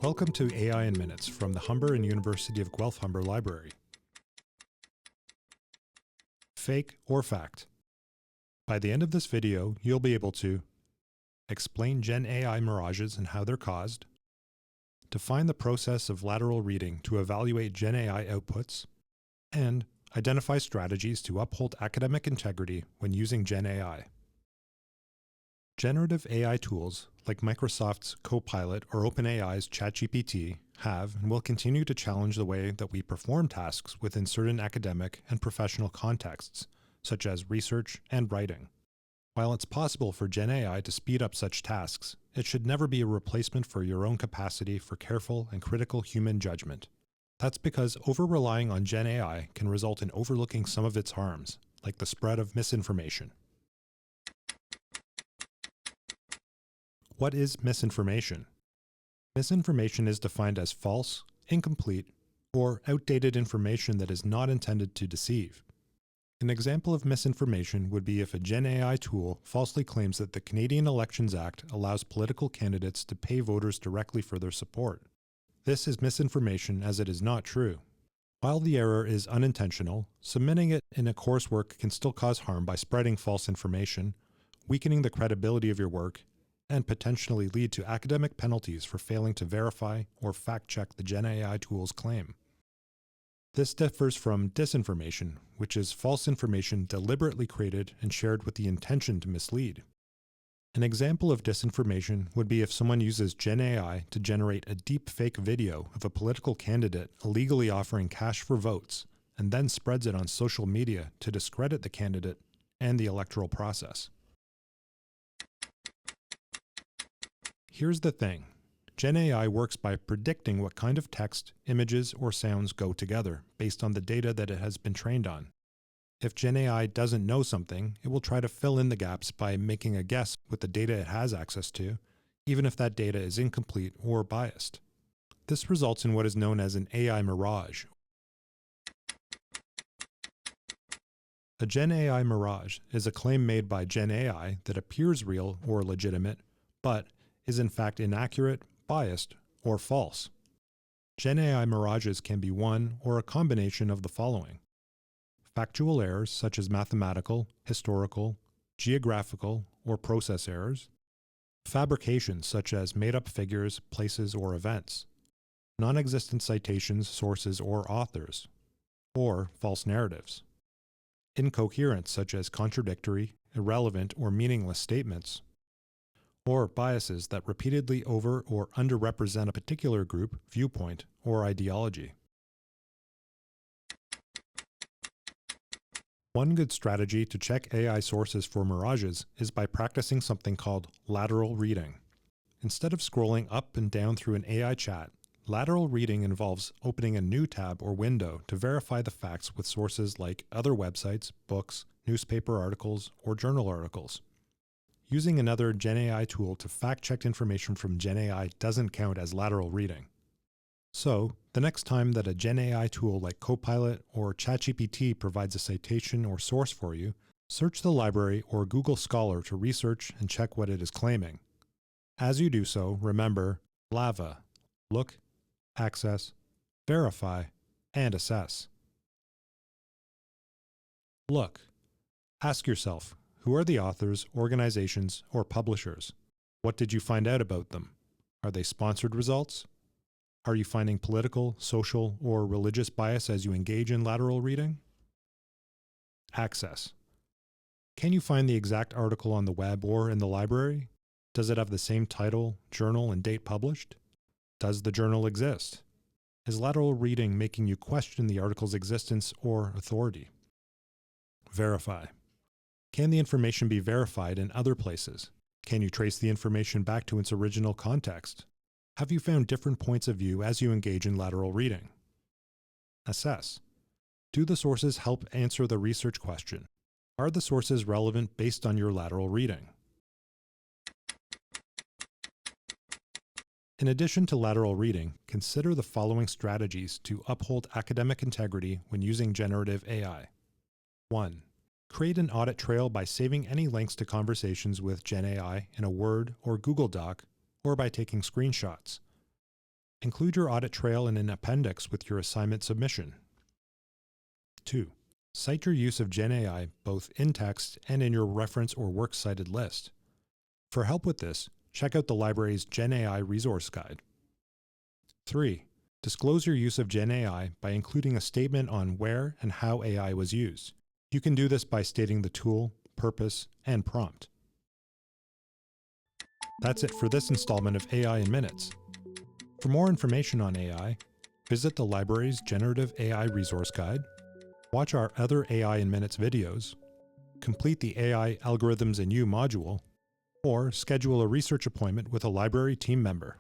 Welcome to AI in Minutes from the Humber and University of Guelph-Humber Library. Fake or fact? By the end of this video, you'll be able to explain GenAI mirages and how they're caused, define the process of lateral reading to evaluate GenAI outputs, and identify strategies to uphold academic integrity when using GenAI. Generative AI tools like Microsoft's Copilot or OpenAI's ChatGPT have and will continue to challenge the way that we perform tasks within certain academic and professional contexts, such as research and writing. While it's possible for GenAI to speed up such tasks, it should never be a replacement for your own capacity for careful and critical human judgment. That's because over-relying on GenAI can result in overlooking some of its harms, like the spread of misinformation. What is misinformation? Misinformation is defined as false, incomplete, or outdated information that is not intended to deceive. An example of misinformation would be if a GenAI tool falsely claims that the Canadian Elections Act allows political candidates to pay voters directly for their support. This is misinformation as it is not true. While the error is unintentional, submitting it in a coursework can still cause harm by spreading false information, weakening the credibility of your work, and potentially lead to academic penalties for failing to verify or fact-check the GenAI tool's claim. This differs from disinformation, which is false information deliberately created and shared with the intention to mislead. An example of disinformation would be if someone uses GenAI to generate a deep fake video of a political candidate illegally offering cash for votes, and then spreads it on social media to discredit the candidate and the electoral process. Here's the thing. GenAI works by predicting what kind of text, images, or sounds go together based on the data that it has been trained on. If GenAI doesn't know something, it will try to fill in the gaps by making a guess with the data it has access to, even if that data is incomplete or biased. This results in what is known as an AI mirage. A GenAI mirage is a claim made by GenAI that appears real or legitimate, but is in fact inaccurate, biased, or false. GenAI mirages can be one or a combination of the following: factual errors such as mathematical, historical, geographical, or process errors; fabrications such as made-up figures, places, or events; non-existent citations, sources, or authors; or false narratives; incoherence such as contradictory, irrelevant, or meaningless statements; or biases that repeatedly over or underrepresent a particular group, viewpoint, or ideology. One good strategy to check AI sources for mirages is by practicing something called lateral reading. Instead of scrolling up and down through an AI chat, lateral reading involves opening a new tab or window to verify the facts with sources like other websites, books, newspaper articles, or journal articles. Using another GenAI tool to fact-check information from GenAI doesn't count as lateral reading. So, the next time that a GenAI tool like Copilot or ChatGPT provides a citation or source for you, search the library or Google Scholar to research and check what it is claiming. As you do so, remember LAVA: look, access, verify, and assess. Look. Ask yourself, who are the authors, organizations, or publishers? What did you find out about them? Are they sponsored results? Are you finding political, social, or religious bias as you engage in lateral reading? Access. Can you find the exact article on the web or in the library? Does it have the same title, journal, and date published? Does the journal exist? Is lateral reading making you question the article's existence or authority? Verify. Can the information be verified in other places? Can you trace the information back to its original context? Have you found different points of view as you engage in lateral reading? Assess. Do the sources help answer the research question? Are the sources relevant based on your lateral reading? In addition to lateral reading, consider the following strategies to uphold academic integrity when using generative AI. 1. Create an audit trail by saving any links to conversations with GenAI in a Word or Google Doc or by taking screenshots. Include your audit trail in an appendix with your assignment submission. 2. Cite your use of GenAI both in text and in your reference or works cited list. For help with this, check out the library's GenAI Resource Guide. 3. Disclose your use of GenAI by including a statement on where and how AI was used. You can do this by stating the tool, purpose, and prompt. That's it for this installment of AI in Minutes. For more information on AI, visit the library's Generative AI Resource Guide, watch our other AI in Minutes videos, complete the AI Algorithms in You module, or schedule a research appointment with a library team member.